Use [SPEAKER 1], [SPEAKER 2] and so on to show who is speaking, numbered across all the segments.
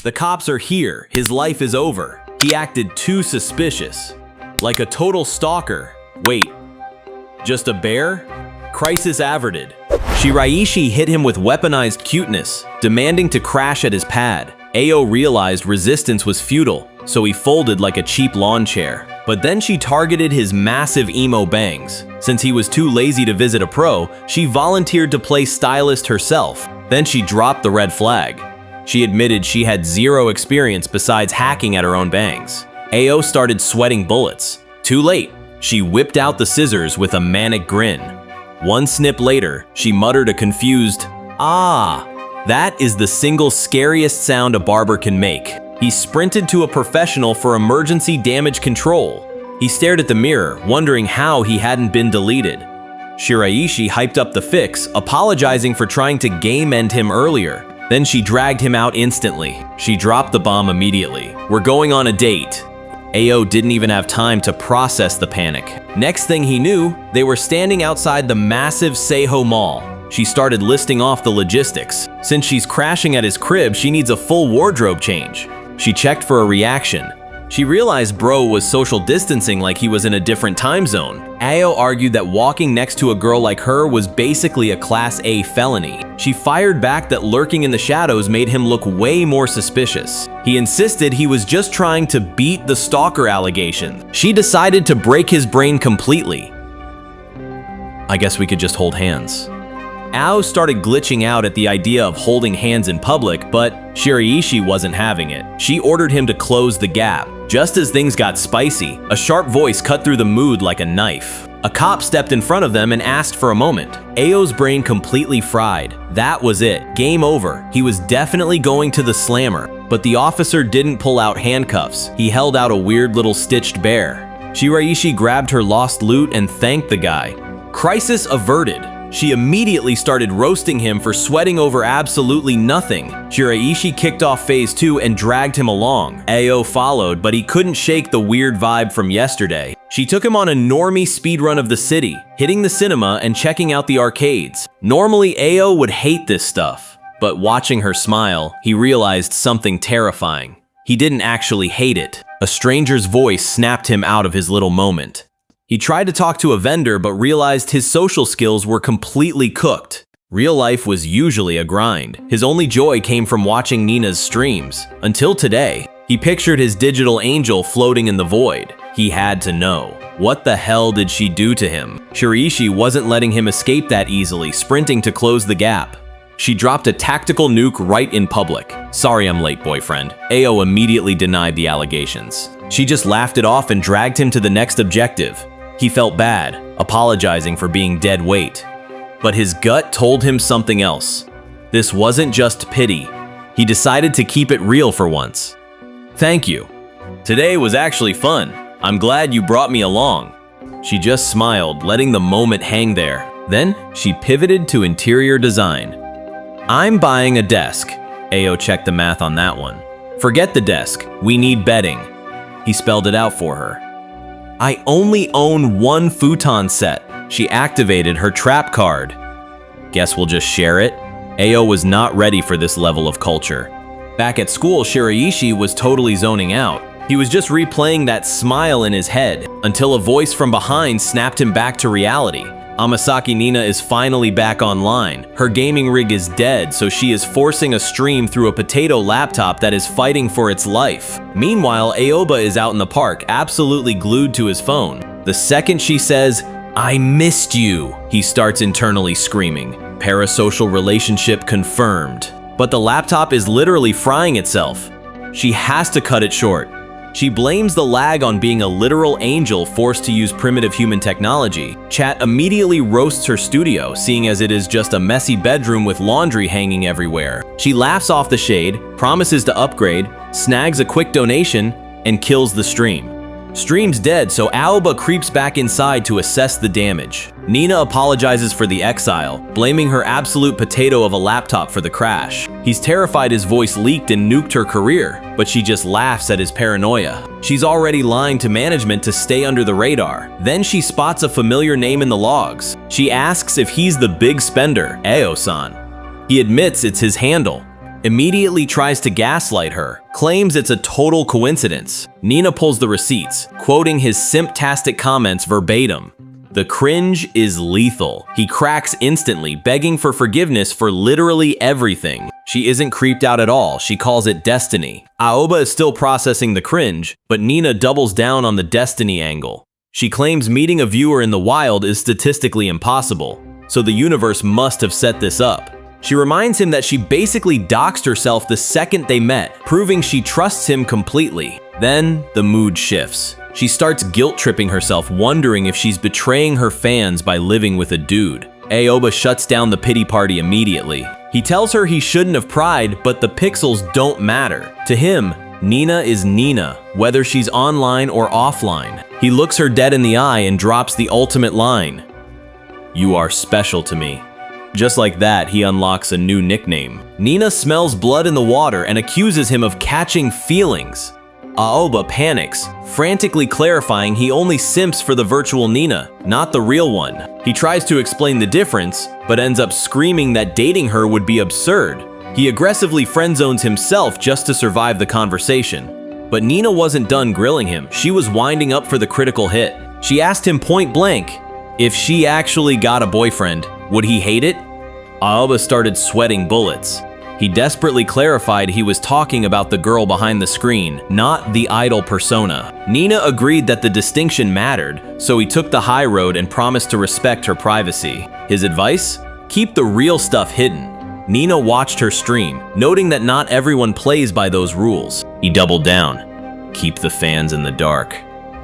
[SPEAKER 1] The cops are here. His life is over. He acted too suspicious. Like a total stalker. Wait, just a bear? Crisis averted. Shiraishi hit him with weaponized cuteness, demanding to crash at his pad. Ao realized resistance was futile, so he folded like a cheap lawn chair. But then she targeted his massive emo bangs. Since he was too lazy to visit a pro, she volunteered to play stylist herself. Then she dropped the red flag. She admitted she had zero experience besides hacking at her own bangs. Ao started sweating bullets. Too late. She whipped out the scissors with a manic grin. One snip later, she muttered a confused, "Ah." That is the single scariest sound a barber can make. He sprinted to a professional for emergency damage control. He stared at the mirror, wondering how he hadn't been deleted. Shiraishi hyped up the fix, apologizing for trying to game end him earlier. Then she dragged him out instantly. She dropped the bomb immediately. "We're going on a date." Ao didn't even have time to process the panic. Next thing he knew, they were standing outside the massive Seiho Mall. She started listing off the logistics. Since she's crashing at his crib, she needs a full wardrobe change. She checked for a reaction. She realized bro was social distancing like he was in a different time zone. Ao argued that walking next to a girl like her was basically a Class A felony. She fired back that lurking in the shadows made him look way more suspicious. He insisted he was just trying to beat the stalker allegation. She decided to break his brain completely. "I guess we could just hold hands." Ao started glitching out at the idea of holding hands in public, but Shiraishi wasn't having it. She ordered him to close the gap. Just as things got spicy, a sharp voice cut through the mood like a knife. A cop stepped in front of them and asked for a moment. Ao's brain completely fried. That was it. Game over. He was definitely going to the slammer. But the officer didn't pull out handcuffs. He held out a weird little stitched bear. Shiraishi grabbed her lost loot and thanked the guy. Crisis averted. She immediately started roasting him for sweating over absolutely nothing. Shiraishi kicked off phase 2 and dragged him along. Ao followed, but he couldn't shake the weird vibe from yesterday. She took him on a normie speedrun of the city, hitting the cinema and checking out the arcades. Normally, Ao would hate this stuff, but watching her smile, he realized something terrifying. He didn't actually hate it. A stranger's voice snapped him out of his little moment. He tried to talk to a vendor but realized his social skills were completely cooked. Real life was usually a grind. His only joy came from watching Nina's streams. Until today, he pictured his digital angel floating in the void. He had to know. What the hell did she do to him? Shiraishi wasn't letting him escape that easily, sprinting to close the gap. She dropped a tactical nuke right in public. "Sorry I'm late, boyfriend." Ao immediately denied the allegations. She just laughed it off and dragged him to the next objective. He felt bad, apologizing for being dead weight. But his gut told him something else. This wasn't just pity. He decided to keep it real for once. "Thank you. Today was actually fun. I'm glad you brought me along." She just smiled, letting the moment hang there. Then she pivoted to interior design. "I'm buying a desk." Ao checked the math on that one. "Forget the desk. We need bedding." He spelled it out for her. "I only own one futon set." She activated her trap card. "Guess we'll just share it?" Ao was not ready for this level of culture. Back at school, Shiraishi was totally zoning out. He was just replaying that smile in his head until a voice from behind snapped him back to reality. Amasaki Nina is finally back online. Her gaming rig is dead, so she is forcing a stream through a potato laptop that is fighting for its life. Meanwhile, Aoba is out in the park, absolutely glued to his phone. The second she says, "I missed you," he starts internally screaming. Parasocial relationship confirmed. But the laptop is literally frying itself. She has to cut it short. She blames the lag on being a literal angel forced to use primitive human technology. Chat immediately roasts her studio, seeing as it is just a messy bedroom with laundry hanging everywhere. She laughs off the shade, promises to upgrade, snags a quick donation, and kills the stream. Stream's dead, so Aoba creeps back inside to assess the damage. Nina apologizes for the exile, blaming her absolute potato of a laptop for the crash. He's terrified his voice leaked and nuked her career, but she just laughs at his paranoia. She's already lying to management to stay under the radar. Then she spots a familiar name in the logs. She asks if he's the big spender, Ao-san. He admits it's his handle. immediately tries to gaslight her, claims it's a total coincidence. Nina pulls the receipts, quoting his simptastic comments verbatim. The cringe is lethal. He cracks instantly, begging for forgiveness for literally everything. She isn't creeped out at all, she calls it destiny. Aoba is still processing the cringe, but Nina doubles down on the destiny angle. She claims meeting a viewer in the wild is statistically impossible, so the universe must have set this up. She reminds him that she basically doxed herself the second they met, proving she trusts him completely. Then, the mood shifts. She starts guilt-tripping herself, wondering if she's betraying her fans by living with a dude. Aoba shuts down the pity party immediately. He tells her he shouldn't have pried, but the pixels don't matter. To him, Nina is Nina, whether she's online or offline. He looks her dead in the eye and drops the ultimate line. "You are special to me." Just like that, he unlocks a new nickname. Nina smells blood in the water and accuses him of catching feelings. Aoba panics, frantically clarifying he only simps for the virtual Nina, not the real one. He tries to explain the difference, but ends up screaming that dating her would be absurd. He aggressively friend-zones himself just to survive the conversation. But Nina wasn't done grilling him, she was winding up for the critical hit. She asked him point blank, if she actually got a boyfriend, would he hate it? Aoba started sweating bullets. He desperately clarified he was talking about the girl behind the screen, not the idol persona. Nina agreed that the distinction mattered, so he took the high road and promised to respect her privacy. His advice? Keep the real stuff hidden. Nina watched her stream, noting that not everyone plays by those rules. He doubled down. Keep the fans in the dark.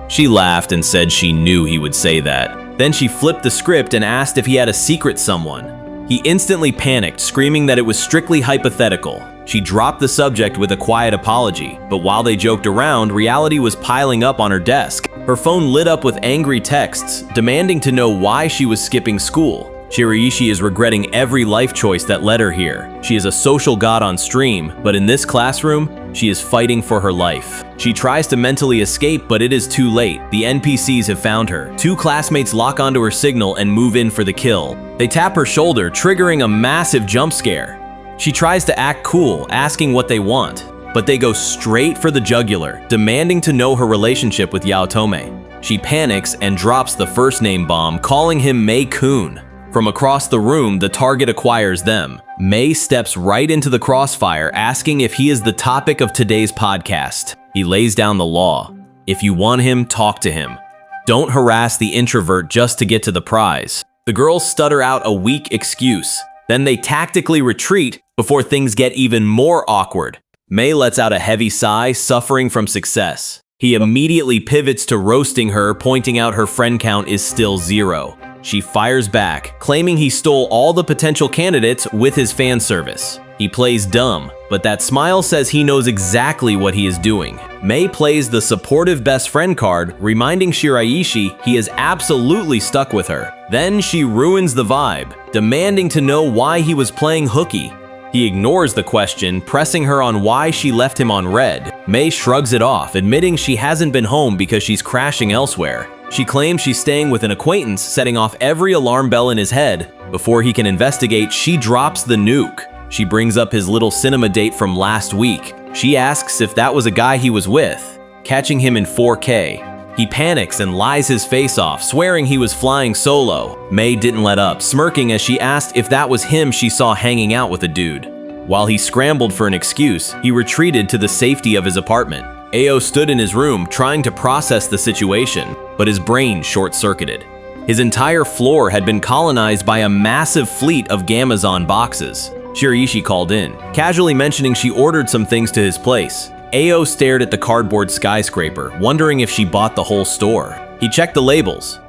[SPEAKER 1] She laughed and said she knew he would say that. Then she flipped the script and asked if he had a secret someone. He instantly panicked, screaming that it was strictly hypothetical. She dropped the subject with a quiet apology, but while they joked around, reality was piling up on her desk. Her phone lit up with angry texts, demanding to know why she was skipping school. Shiraishi is regretting every life choice that led her here. She is a social god on stream, but in this classroom, she is fighting for her life. She tries to mentally escape, but it is too late. The NPCs have found her. Two classmates lock onto her signal and move in for the kill. They tap her shoulder, triggering a massive jump scare. She tries to act cool, asking what they want, but they go straight for the jugular, demanding to know her relationship with Yaotome. She panics and drops the first name bomb, calling him Mei-kun. From across the room, the target acquires them. Mei steps right into the crossfire, asking if he is the topic of today's podcast. He lays down the law. If you want him, talk to him. Don't harass the introvert just to get to the prize. The girls stutter out a weak excuse. Then they tactically retreat before things get even more awkward. Mei lets out a heavy sigh, suffering from success. He immediately pivots to roasting her, pointing out her friend count is still 0. She fires back, claiming he stole all the potential candidates with his fan service. He plays dumb, but that smile says he knows exactly what he is doing. Mei plays the supportive best friend card, reminding Shiraishi he is absolutely stuck with her. Then she ruins the vibe, demanding to know why he was playing hooky. He ignores the question, pressing her on why she left him on red. Mei shrugs it off, admitting she hasn't been home because she's crashing elsewhere. She claims she's staying with an acquaintance, setting off every alarm bell in his head. Before he can investigate, she drops the nuke. She brings up his little cinema date from last week. She asks if that was a guy he was with, catching him in 4K. He panics and lies his face off, swearing he was flying solo. Mei didn't let up, smirking as she asked if that was him she saw hanging out with a dude. While he scrambled for an excuse, he retreated to the safety of his apartment. Ao stood in his room trying to process the situation, but his brain short-circuited. His entire floor had been colonized by a massive fleet of Gamazon boxes. Shiraishi called in, casually mentioning she ordered some things to his place. Ao stared at the cardboard skyscraper, wondering if she bought the whole store. He checked the labels.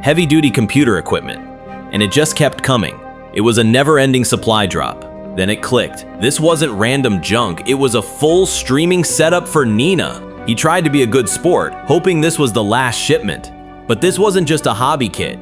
[SPEAKER 1] Heavy-duty computer equipment. And it just kept coming. It was a never-ending supply drop. Then it clicked. This wasn't random junk, it was a full streaming setup for Nina. He tried to be a good sport, hoping this was the last shipment. But this wasn't just a hobby kit.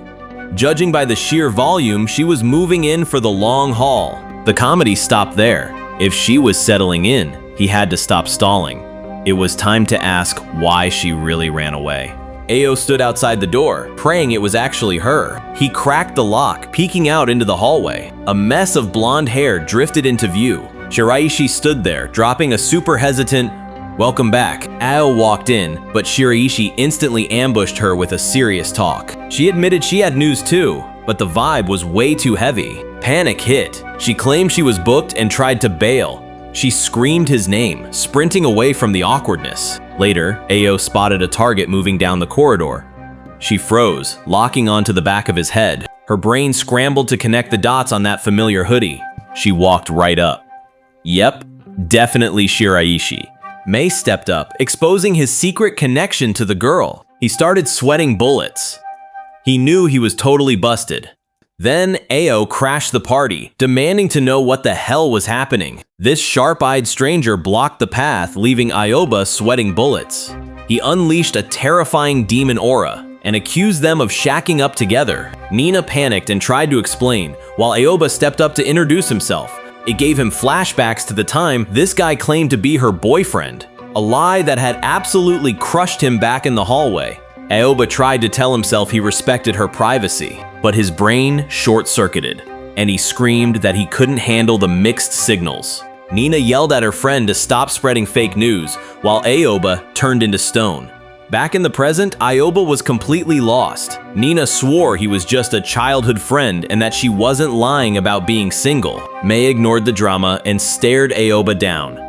[SPEAKER 1] Judging by the sheer volume, she was moving in for the long haul. The comedy stopped there. If she was settling in, he had to stop stalling. It was time to ask why she really ran away. Ao stood outside the door, praying it was actually her. He cracked the lock, peeking out into the hallway. A mess of blonde hair drifted into view. Shiraishi stood there, dropping a super hesitant, "Welcome back." Ao walked in, but Shiraishi instantly ambushed her with a serious talk. She admitted she had news too, but the vibe was way too heavy. Panic hit. She claimed she was booked and tried to bail. She screamed his name, sprinting away from the awkwardness. Later, Ao spotted a target moving down the corridor. She froze, locking onto the back of his head. Her brain scrambled to connect the dots on that familiar hoodie. She walked right up. Yep, definitely Shiraishi. Mei stepped up, exposing his secret connection to the girl. He started sweating bullets. He knew he was totally busted. Then Ao crashed the party, demanding to know what the hell was happening. This sharp-eyed stranger blocked the path, leaving Aoba sweating bullets. He unleashed a terrifying demon aura and accused them of shacking up together. Nina panicked and tried to explain, while Aoba stepped up to introduce himself. It gave him flashbacks to the time this guy claimed to be her boyfriend, a lie that had absolutely crushed him back in the hallway. Aoba tried to tell himself he respected her privacy, but his brain short-circuited, and he screamed that he couldn't handle the mixed signals. Nina yelled at her friend to stop spreading fake news, while Aoba turned into stone. Back in the present, Aoba was completely lost. Nina swore he was just a childhood friend and that she wasn't lying about being single. Mei ignored the drama and stared Aoba down.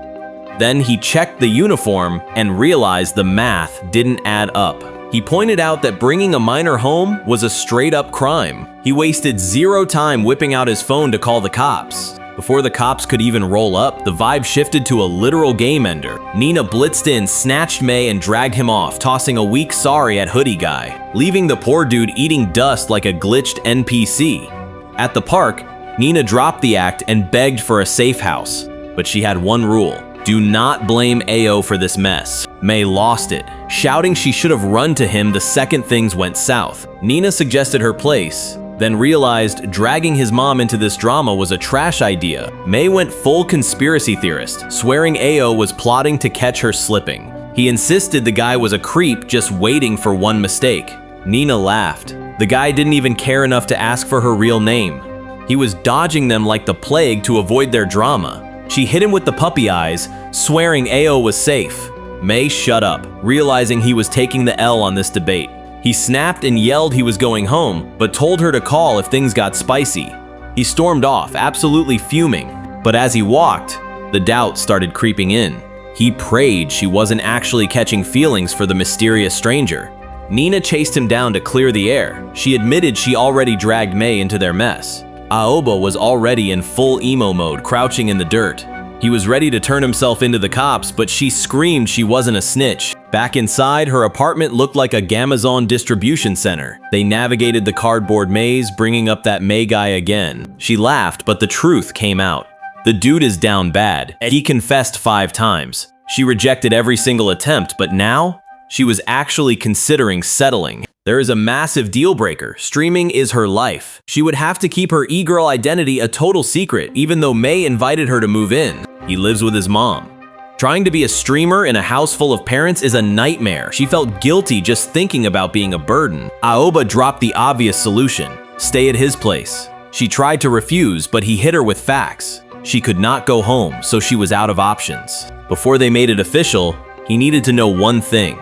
[SPEAKER 1] Then he checked the uniform and realized the math didn't add up. He pointed out that bringing a minor home was a straight-up crime. He wasted zero time whipping out his phone to call the cops. Before the cops could even roll up, the vibe shifted to a literal game ender. Nina blitzed in, snatched Mei, and dragged him off, tossing a weak sorry at Hoodie Guy, leaving the poor dude eating dust like a glitched NPC. At the park, Nina dropped the act and begged for a safe house, but she had one rule: do not blame Ao for this mess. Mei lost it, shouting she should have run to him the second things went south. Nina suggested her place, then realized dragging his mom into this drama was a trash idea. Mei went full conspiracy theorist, swearing Ao was plotting to catch her slipping. He insisted the guy was a creep just waiting for one mistake. Nina laughed. The guy didn't even care enough to ask for her real name. He was dodging them like the plague to avoid their drama. She hit him with the puppy eyes, swearing Ao was safe. Mei shut up, realizing he was taking the L on this debate. He snapped and yelled he was going home, but told her to call if things got spicy. He stormed off, absolutely fuming. But as he walked, the doubt started creeping in. He prayed she wasn't actually catching feelings for the mysterious stranger. Nina chased him down to clear the air. She admitted she already dragged Mei into their mess. Aoba was already in full emo mode, crouching in the dirt. He was ready to turn himself into the cops, but she screamed she wasn't a snitch. Back inside, her apartment looked like a Gamazon distribution center. They navigated the cardboard maze, bringing up that Mei guy again. She laughed, but the truth came out. The dude is down bad. He confessed 5 times. She rejected every single attempt, but now she was actually considering settling. There is a massive deal breaker. Streaming is her life. She would have to keep her e-girl identity a total secret, even though Mei invited her to move in. He lives with his mom. Trying to be a streamer in a house full of parents is a nightmare. She felt guilty just thinking about being a burden. Aoba dropped the obvious solution: stay at his place. She tried to refuse, but he hit her with facts. She could not go home, so she was out of options. Before they made it official, he needed to know one thing.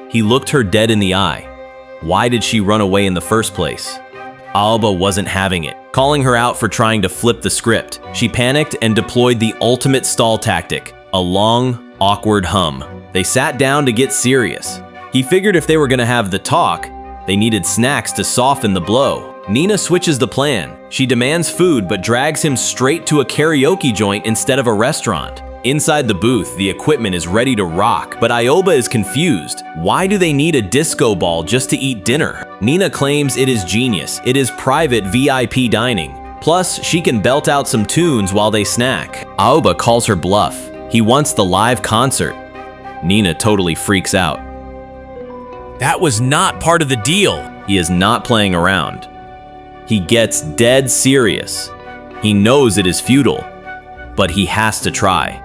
[SPEAKER 1] He looked her dead in the eye. Why did she run away in the first place? Aoba wasn't having it, calling her out for trying to flip the script. She panicked and deployed the ultimate stall tactic: a long, awkward hum. They sat down to get serious. He figured if they were gonna have the talk, they needed snacks to soften the blow. Nina switches the plan. She demands food but drags him straight to a karaoke joint instead of a restaurant. Inside the booth, the equipment is ready to rock, but Aoba is confused. Why do they need a disco ball just to eat dinner? Nina claims it is genius. It is private VIP dining. Plus, she can belt out some tunes while they snack. Aoba calls her bluff. He wants the live concert. Nina totally freaks out. That was not part of the deal. He is not playing around. He gets dead serious. He knows it is futile, but he has to try.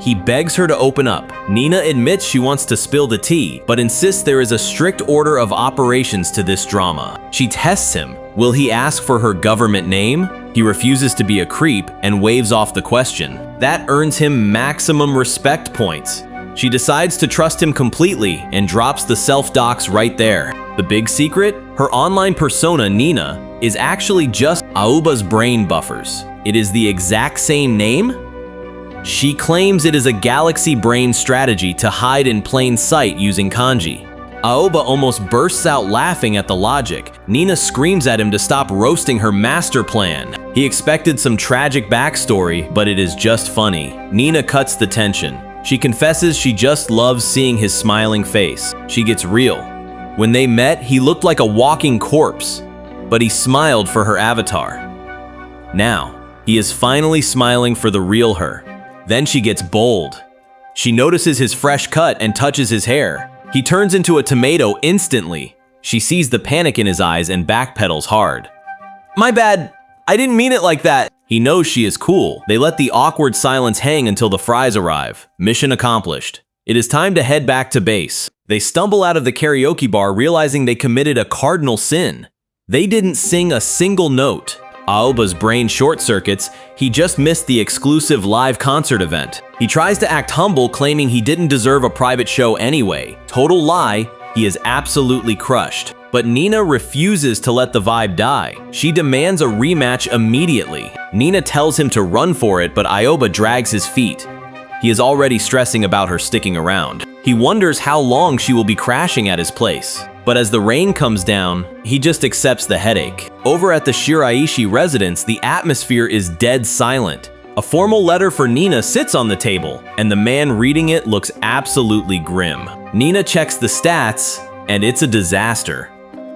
[SPEAKER 1] He begs her to open up. Nina admits she wants to spill the tea, but insists there is a strict order of operations to this drama. She tests him. Will he ask for her government name? He refuses to be a creep and waves off the question. That earns him maximum respect points. She decides to trust him completely and drops the self-docs right there. The big secret? Her online persona, Nina, is actually just Aoba's brain buffers. It is the exact same name? She claims it is a galaxy brain strategy to hide in plain sight using kanji. Aoba almost bursts out laughing at the logic. Nina screams at him to stop roasting her master plan. He expected some tragic backstory, but it is just funny. Nina cuts the tension. She confesses she just loves seeing his smiling face. She gets real. When they met, he looked like a walking corpse, but he smiled for her avatar. Now, he is finally smiling for the real her. Then she gets bold. She notices his fresh cut and touches his hair. He turns into a tomato instantly. She sees the panic in his eyes and backpedals hard. "My bad, I didn't mean it like that." He knows she is cool. They let the awkward silence hang until the fries arrive. Mission accomplished. It is time to head back to base. They stumble out of the karaoke bar realizing they committed a cardinal sin. They didn't sing a single note. Aoba's brain short-circuits. He just missed the exclusive live concert event. He tries to act humble, claiming he didn't deserve a private show anyway. Total lie, he is absolutely crushed. But Nina refuses to let the vibe die. She demands a rematch immediately. Nina tells him to run for it, but Aoba drags his feet. He is already stressing about her sticking around. He wonders how long she will be crashing at his place. But as the rain comes down, he just accepts the headache. Over at the Shiraishi residence, the atmosphere is dead silent. A formal letter for Nina sits on the table, and the man reading it looks absolutely grim. Nina checks the stats, and it's a disaster.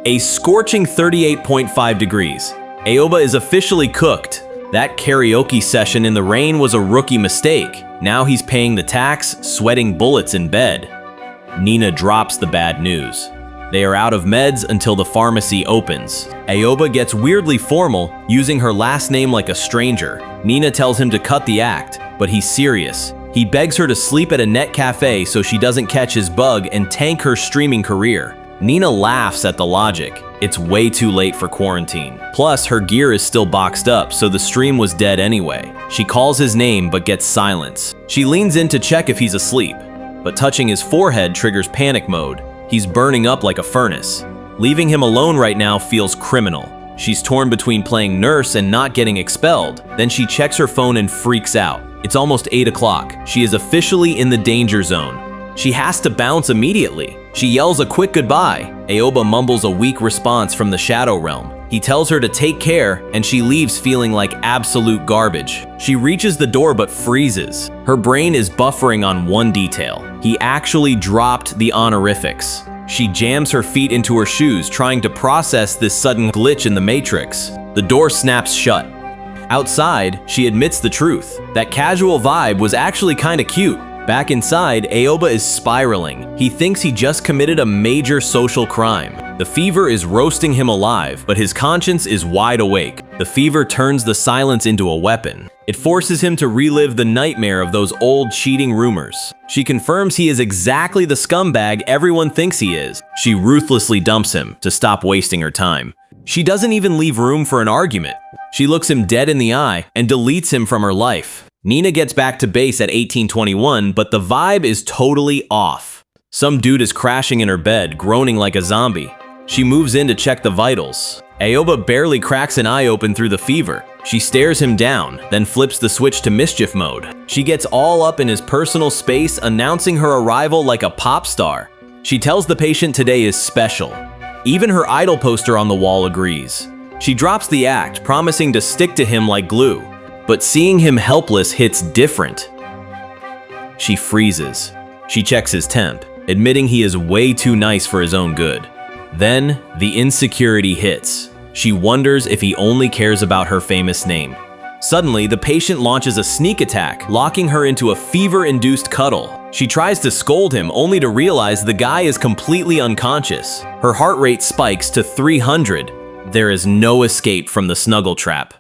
[SPEAKER 1] A scorching 38.5 degrees. Aoba is officially cooked. That karaoke session in the rain was a rookie mistake. Now he's paying the tax, sweating bullets in bed. Nina drops the bad news. They are out of meds until the pharmacy opens. Aoba gets weirdly formal, using her last name like a stranger. Nina tells him to cut the act, but he's serious. He begs her to sleep at a net cafe so she doesn't catch his bug and tank her streaming career. Nina laughs at the logic. It's way too late for quarantine. Plus, her gear is still boxed up, so the stream was dead anyway. She calls his name but gets silence. She leans in to check if he's asleep, but touching his forehead triggers panic mode. He's burning up like a furnace. Leaving him alone right now feels criminal. She's torn between playing nurse and not getting expelled. Then she checks her phone and freaks out. It's almost 8 o'clock. She is officially in the danger zone. She has to bounce immediately. She yells a quick goodbye. Aoba mumbles a weak response from the Shadow Realm. He tells her to take care, and she leaves feeling like absolute garbage. She reaches the door but freezes. Her brain is buffering on one detail. He actually dropped the honorifics. She jams her feet into her shoes, trying to process this sudden glitch in the matrix. The door snaps shut. Outside, she admits the truth. That casual vibe was actually kinda cute. Back inside, Aoba is spiraling. He thinks he just committed a major social crime. The fever is roasting him alive, but his conscience is wide awake. The fever turns the silence into a weapon. It forces him to relive the nightmare of those old cheating rumors. She confirms he is exactly the scumbag everyone thinks he is. She ruthlessly dumps him to stop wasting her time. She doesn't even leave room for an argument. She looks him dead in the eye and deletes him from her life. Nina gets back to base at 1821, but the vibe is totally off. Some dude is crashing in her bed, groaning like a zombie. She moves in to check the vitals. Aoba barely cracks an eye open through the fever. She stares him down, then flips the switch to mischief mode. She gets all up in his personal space, announcing her arrival like a pop star. She tells the patient today is special. Even her idol poster on the wall agrees. She drops the act, promising to stick to him like glue. But seeing him helpless hits different. She freezes. She checks his temp, admitting he is way too nice for his own good. Then, the insecurity hits. She wonders if he only cares about her famous name. Suddenly, the patient launches a sneak attack, locking her into a fever-induced cuddle. She tries to scold him, only to realize the guy is completely unconscious. Her heart rate spikes to 300. There is no escape from the snuggle trap.